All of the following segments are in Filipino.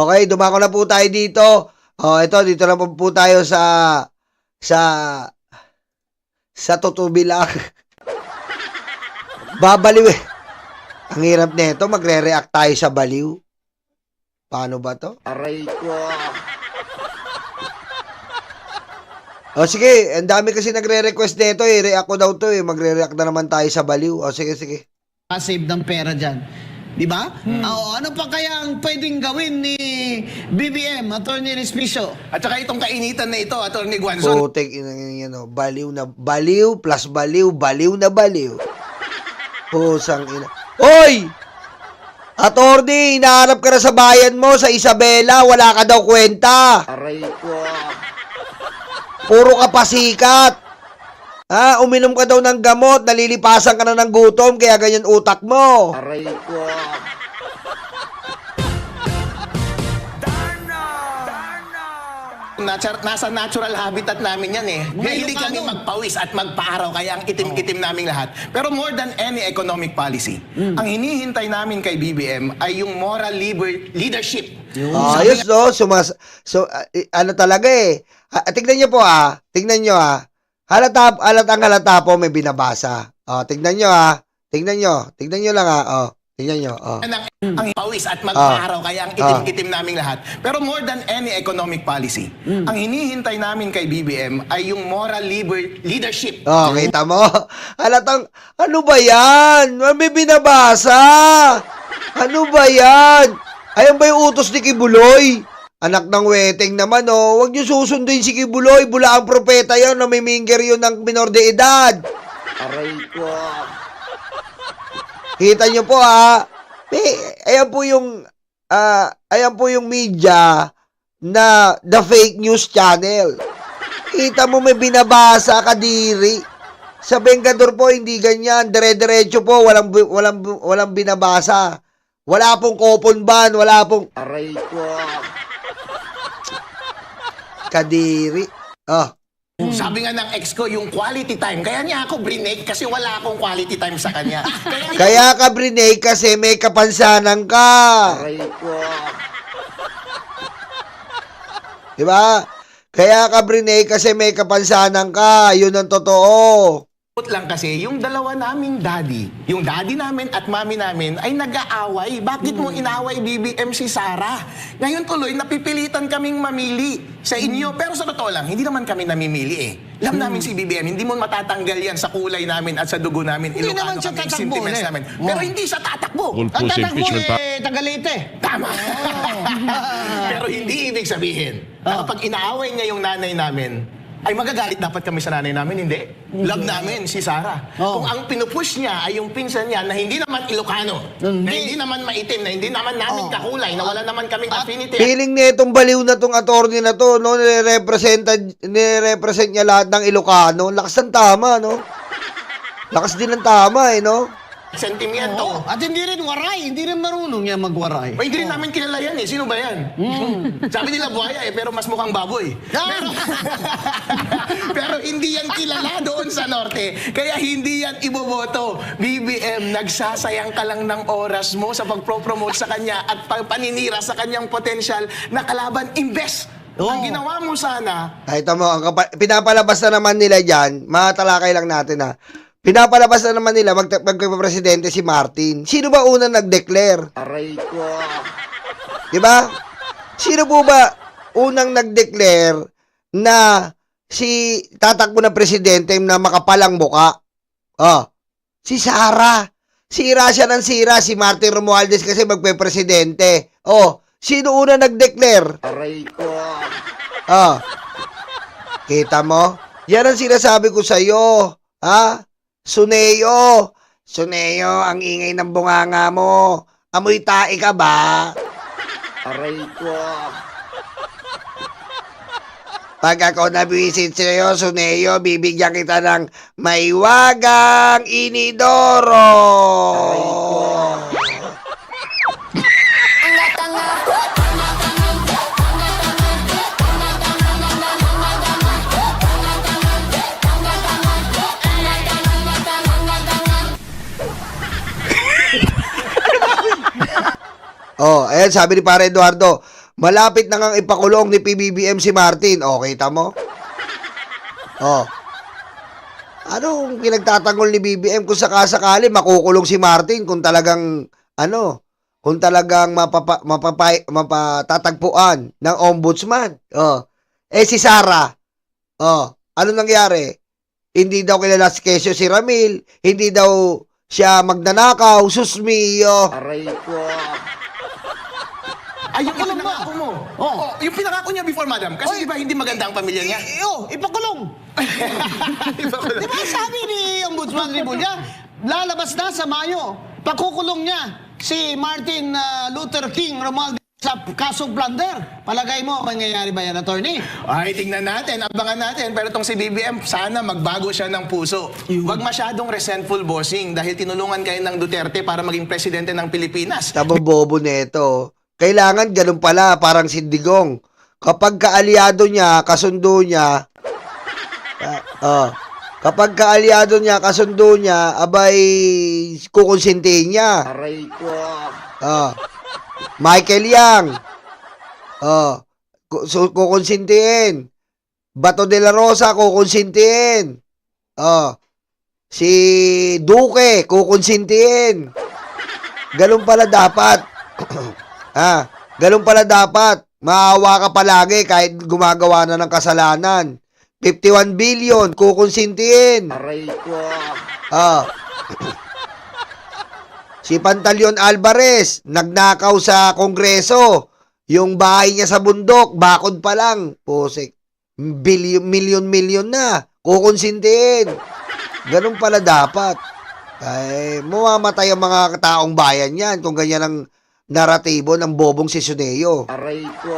Okay, dumako na po tayo dito. Dito na po tayo sa tutubi lang. Babaliw eh. Ang hirap nito, magre-react tayo sa baliw. Paano ba to? Aray ko. Sige, ang dami kasi nagre-request nito eh. React ko daw to eh. Magre-react na naman tayo sa baliw. Sige. Save ng pera dyan. Di ba? Ano pa kaya ang pwedeng gawin ni BBM, Attorney Respicio? At saka itong kainitan na ito, Atty. Guanzon. Putek, baliw na baliw plus baliw, baliw na baliw. Pusang ina. Hoy! Attorney, hinahanap ka na sa bayan mo, sa Isabela, wala ka daw kwenta. Aray ko. Puro ka pasikat. Uminom ka daw ng gamot, nalilipasan ka na ng gutom, kaya ganyan utak mo. Aray ko. Nasa natural habitat namin yan eh. Mahilig kami magpawis at magpaaraw, kaya ang itim-itim naming lahat. Pero more than any economic policy, ang hinihintay namin kay BBM ay yung moral leadership. Ayos no, ano talaga eh. Tignan nyo po tignan nyo halata po may binabasa. Tignan nyo tignan nyo lang tignan nyo. Ang pawis at magpaaraw, kaya ang itim-itim naming lahat. Pero more than any economic policy, ang hinihintay namin kay BBM ay yung moral leadership. Kita mo? Halatang, ano ba yan? May binabasa. Ano ba yan? Ayan ba yung utos ni Kibuloy? Anak ng weteng naman, Huwag niyo susunduin si Kibuloy. Bula ang propeta yun, namiminger yun ng minor de edad. Aray ko. Kita niyo po, ayan po yung media na the fake news channel. Kita mo may binabasa kadiri. Sa Bengador po hindi ganyan, dire-diretso po, walang binabasa. Wala pong coupon ban, wala pong Aray ko. kadiri. Sabi nga ng ex ko, yung quality time. Kaya niya ako brinake kasi wala akong quality time sa kanya. Kaya ka brinake kasi may kapansanan ka. Aray ko. Diba? Kaya ka brinake kasi may kapansanan ka. Yun ang totoo. Lang kasi, yung dalawa naming daddy, yung daddy namin at mami namin ay nag-aaway. Bakit mo inaway BBM si Sara? Ngayon tuloy, napipilitan kaming mamili sa inyo. Pero sa totoo lang, hindi naman kami namimili eh. Alam namin si BBM, hindi mo matatanggal yan sa kulay namin at sa dugo namin. Hindi naman Ilocano siya kami, tatakbo sentiments namin. Pero hindi siya tatakbo. Ang tatakbo Tagalite. Tama. Pero hindi ibig sabihin na kapag inaaway niya yung nanay namin, ay magagalit dapat kami sa nanay namin, hindi. Love namin si Sara. Kung ang pinupush niya ay yung pinsan niya na hindi naman Ilocano, na hindi naman maitim, na hindi naman namin kakulay, na wala naman kaming affinity. Feeling niya itong baliw na tong attorney na to, nire-represent niya lahat ng Ilocano. Lakas ng tama, no? Lakas din ng tama, no? Sentimiento. At hindi rin waray, hindi rin marunong yan magwaray. Hindi rin namin kilala yan eh. Sino ba yan? Sabi nila buhaya eh, pero mas mukhang baboy. Pero hindi yan kilala doon sa norte. Kaya hindi yan iboboto. BBM, nagsasayang ka lang ng oras mo sa pagpropromote sa kanya at paninira sa kanyang potensyal na kalaban. Imbes ang ginawa mo sana. Ito mo, pinapalabas na naman nila dyan, matalakay lang natin pinapalabas na naman nila magpapresidente si Martin. Sino ba unang nag-declare? Aray ko. Diba? Sino po ba unang nag-declare na si tatakbo na presidente na makapalang muka? Si Sara. Sira siya ng sira si Martin Romualdez kasi magpe-presidente. Sino unang nag-declare? Aray ko. Kita mo? Yan ang sinasabi ko sa'yo. Suneo, ang ingay ng bunganga mo. Amoy tae ka ba? Aray ko. Pag ako nabisit sa'yo, Suneo, bibigyan kita ng maiwagang inidoro. Aray ko. Ayan, sabi ni Pare Eduardo, Malapit na ngang ipakulong ni PBBM si Martin. O, kita mo? O. Anong pinagtatanggol ni BBM kung sakasakali makukulong si Martin kung talagang, kung talagang mapatatagpuan ng ombudsman. O. Si Sara. O. Ano nangyari? Hindi daw kilala si Kesyo si Ramil. Hindi daw siya magnanakaw. Susmiyo. Aray ko. Ay, yung pinangako mo. Oh, yung pinangako niya before, madam. Kasi di ba hindi maganda ang pamilya niya? Ipakulong. Di ba sabi ni Ombudsman Rimulya, lalabas na sa Mayo, pakukulong niya si Martin Luther King Romualdez sa kasong plunder. Palagay mo, mangyayari ba yan, attorney? Ay, tingnan natin, abangan natin. Pero itong si BBM, sana magbago siya ng puso. Huwag masyadong resentful, bossing, dahil tinulungan kayo ng Duterte para maging presidente ng Pilipinas. Bobo nito. Kailangan ganun pala, parang si Digong. Kapag kaalyado niya, kasundo niya, kapag kaalyado niya, kasundo niya, abay, kukonsintihin niya. Aray ko. Michael Yang, kukonsintihin. Bato de la Rosa, kukonsintihin. Si Duque, kukonsintihin. Ganun pala dapat. Ganun pala dapat. Maawa ka palagi kahit gumagawa na ng kasalanan. 51 billion, kukonsintihin. Aray ko. Si Pantaleon Alvarez, nagnakaw sa Kongreso. Yung bahay niya sa bundok, bakod pa lang. Pusik. Million na. Kukonsintihin. Ganun pala dapat. Ay, mamamatay ang mga taong bayan yan kung ganyan ang naratibo ng bobong si Suneo. Aray ko.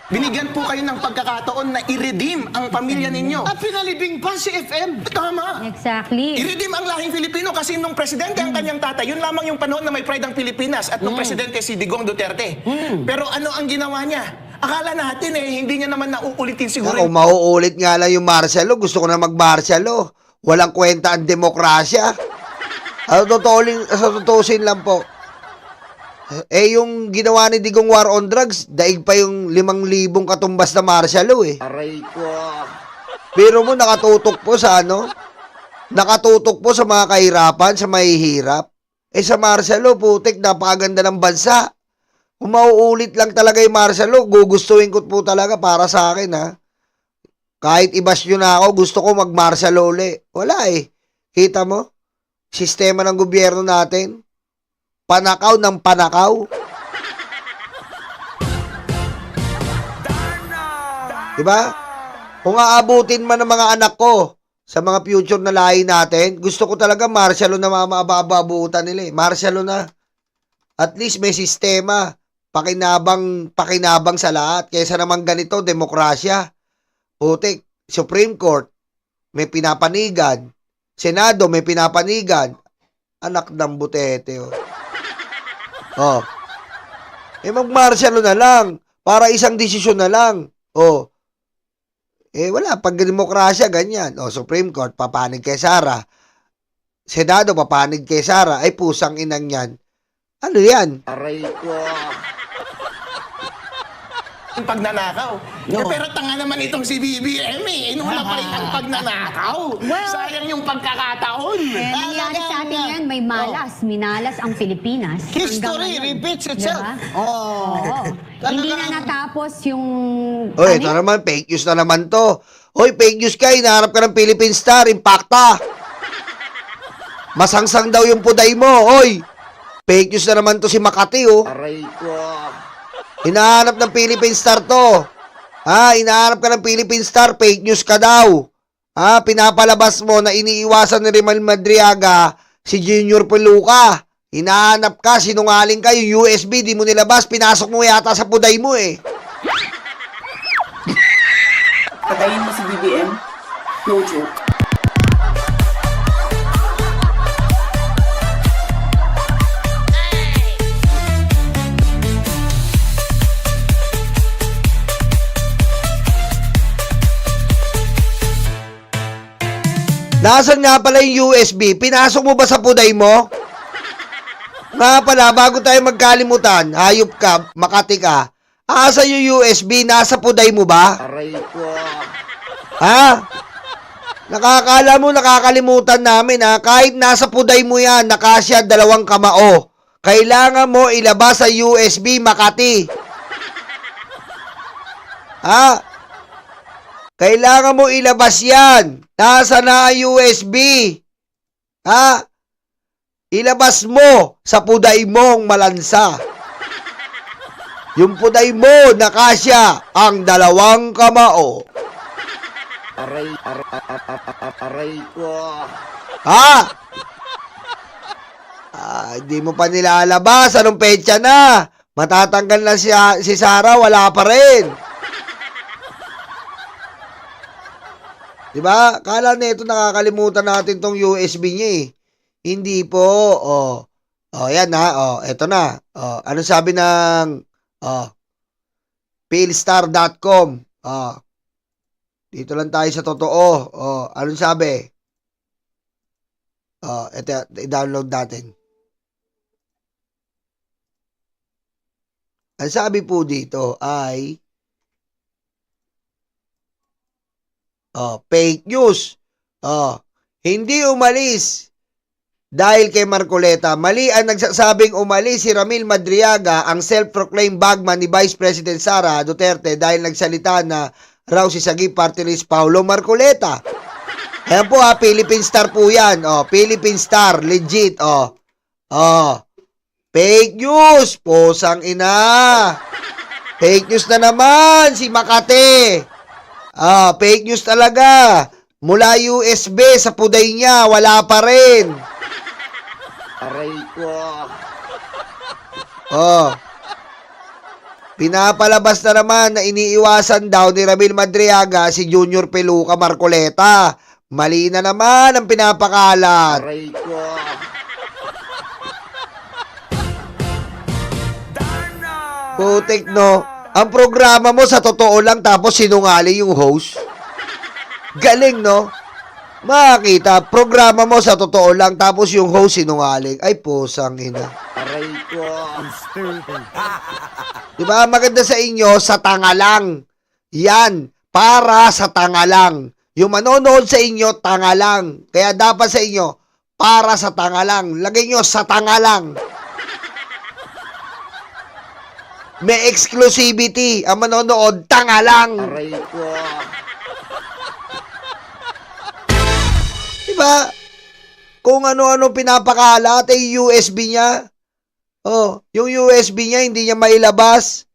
Binigyan po kayo ng pagkakataon na i-redeem ang pamilya ninyo. At pinalibing pa si FM. Tama. Exactly. I-redeem ang lahing Filipino kasi nung presidente ang kanyang tatay, yun lamang yung panahon na may pride ang Pilipinas at nung presidente si Digong Duterte. Pero ano ang ginawa niya? Akala natin hindi niya naman nauulitin siguro. Kung mauulit nga lang yung martial law, gusto ko na mag-martial law. Walang kwenta ang demokrasya. Tutuusin lang po. Yung ginawa ni Digong War on Drugs, daig pa yung 5,000 katumbas na martial law Aray ko. Pero mo nakatutok po sa nakatutok po sa mga kahirapan, sa mahihirap. Sa martial law, putik, napakaganda ng bansa. Kung mauulit lang talaga yung martial law, gugustuhin ko po talaga para sa akin, Kahit ibas nyo na ako, gusto ko mag-martial law ulit. Wala Kita mo? Sistema ng gobyerno natin. Panakaw ng panakaw. Diba? Kung aabutin man ng mga anak ko sa mga future na lahi natin, gusto ko talaga martial law na mabababutan nila Martial law na. At least may sistema. Pakinabang sa lahat. Kaysa naman ganito, demokrasya. Putik, Supreme Court, may pinapanigan. Senado, may pinapanigan. Anak ng butete, mag-martial na lang. Para isang desisyon na lang. Wala. Pag demokrasya, ganyan. Supreme Court, papanig kay Sara. Senado, papanig kay Sara. Ay, pusang inang yan. Ano yan? Aray ko. Yung pagnanakaw. Pero tanga naman itong si BBM Inuna pa rin ang pagnanakaw. Sayang yung pagkakataon. Nangyari sa atin yan, may minalas ang Pilipinas. History repeats itself. Diba? Hindi na natapos yung... Ito naman, fake news na naman to. Fake news ka, hinaharap ka ng Philippine Star, Impacta. Masangsang daw yung puday mo, fake news na naman to si Makati, Aray ko. Hinahanap ng Philippine Star to. Hinahanap ka ng Philippine Star, fake news ka daw. Pinapalabas mo na iniiwasan ni Rimal Madriaga si Junior Peluca. Hinahanap ka, sinungaling ka, yung USB, di mo nilabas, pinasok mo yata sa puday mo Patayin mo si BBM? No joke. Nasaan nga pala yung USB? Pinasok mo ba sa puday mo? Nga pala, bago tayo magkalimutan, hayop ka, Makati ka, asa yung USB, nasa puday mo ba? Aray ko. Ha? Nakakala mo, nakakalimutan namin ha. Kahit nasa puday mo yan, nakasya 2 kamao. Kailangan mo ilabas sa USB, Makati. Ha? Kailangan mo ilabas yan. Nasa na ang USB? Ha? Ilabas mo sa puday mong malansa. Yung puday mo, nakasya ang 2 kamao. Aray ko. Ha? Hindi mo pa nilalabas. Anong petsa na? Matatanggal na si Sarah, wala pa rin. Diba? Kala nito nakakalimutan natin tong USB niya eh. Hindi po. Yan ha. Eto na. Ano sabi ng philstar.com? Dito lang tayo sa totoo. Anong sabi? Ito, i-download natin. Ang sabi po dito ay fake news. Hindi umalis dahil kay Marcoleta. Mali ang nagsasabing umalis si Ramil Madriaga, ang self-proclaimed bagman ni Vice President Sara Duterte dahil nagsalita na raw si Sagip Party List Paulo Marcoleta. Ayan po Philippine Star po yan. Philippine Star, legit. Fake news, posang ina. Fake news na naman si Makati. Fake news talaga. Mula USB sa puday niya, wala pa rin. Aray ko. Pinapalabas na naman na iniiwasan daw ni Ramil Madriaga si Junior Peluca Marcoleta. Mali na naman ang pinapakalat. Aray ko. Putik no. Ang programa mo sa totoo lang tapos sinungaling yung host. Galing no. Makakita, programa mo sa totoo lang tapos yung host sinungaling. Ay pusang ina. Aray ko. Diba maganda sa inyo sa tanga lang. Yan, para sa tanga lang. Yung manonood sa inyo, tanga lang. Kaya dapat sa inyo, para sa tanga lang. Lagay nyo sa tanga lang. May exclusivity. Ang manonood, tanga lang. Aray ko. Diba? Kung ano-ano pinapakalat, ay USB niya. Yung USB niya, hindi niya mailabas.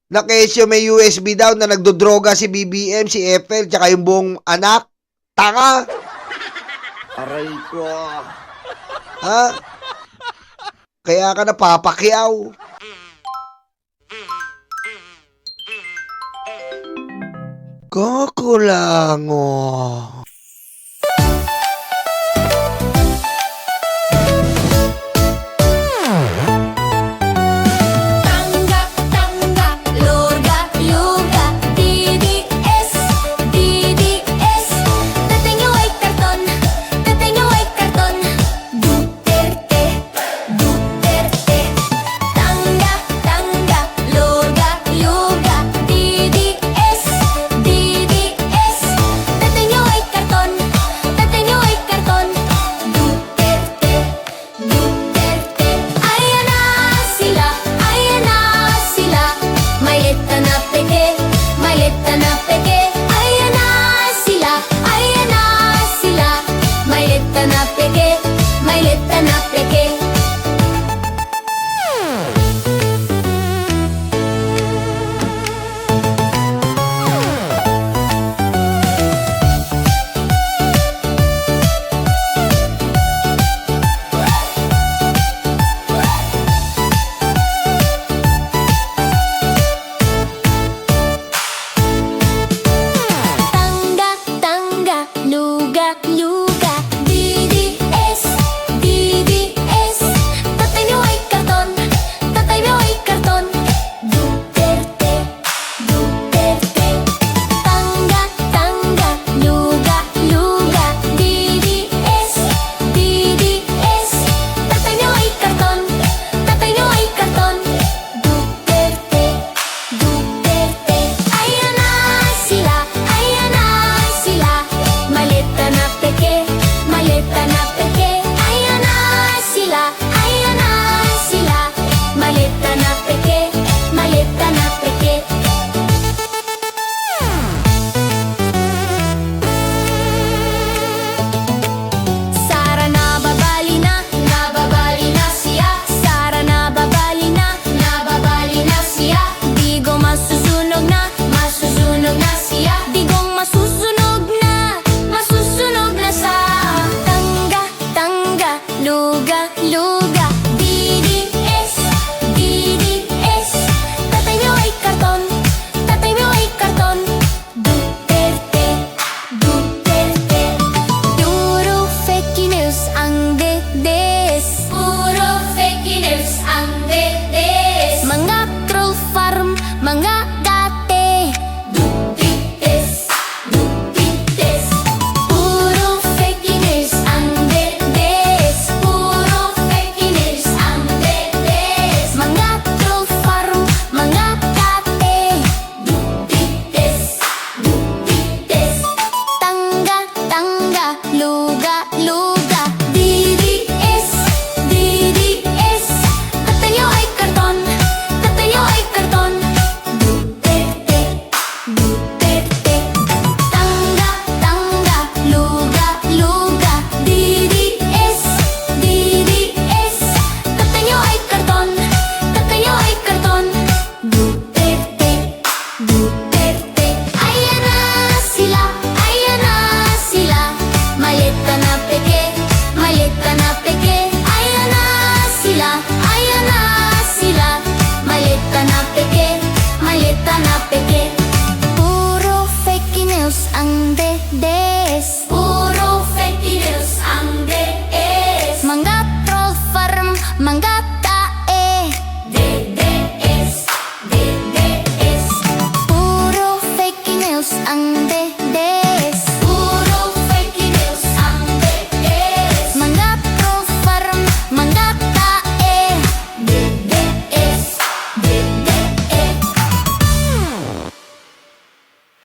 Na kesyo may USB daw na nagdodroga si BBM, si Eiffel, tsaka yung buong anak. Tanga. Aray ko. Ha? Kaya ka napapakyaw. Kukulango. Tanggap, tanggap, luga, luga, DDS, DDS. Dating yung white karton, dating yung white karton. Duterte, Duterte. Tanggap, tanggap, luga, luga, DDS, DDS. Dating yung white karton. Mga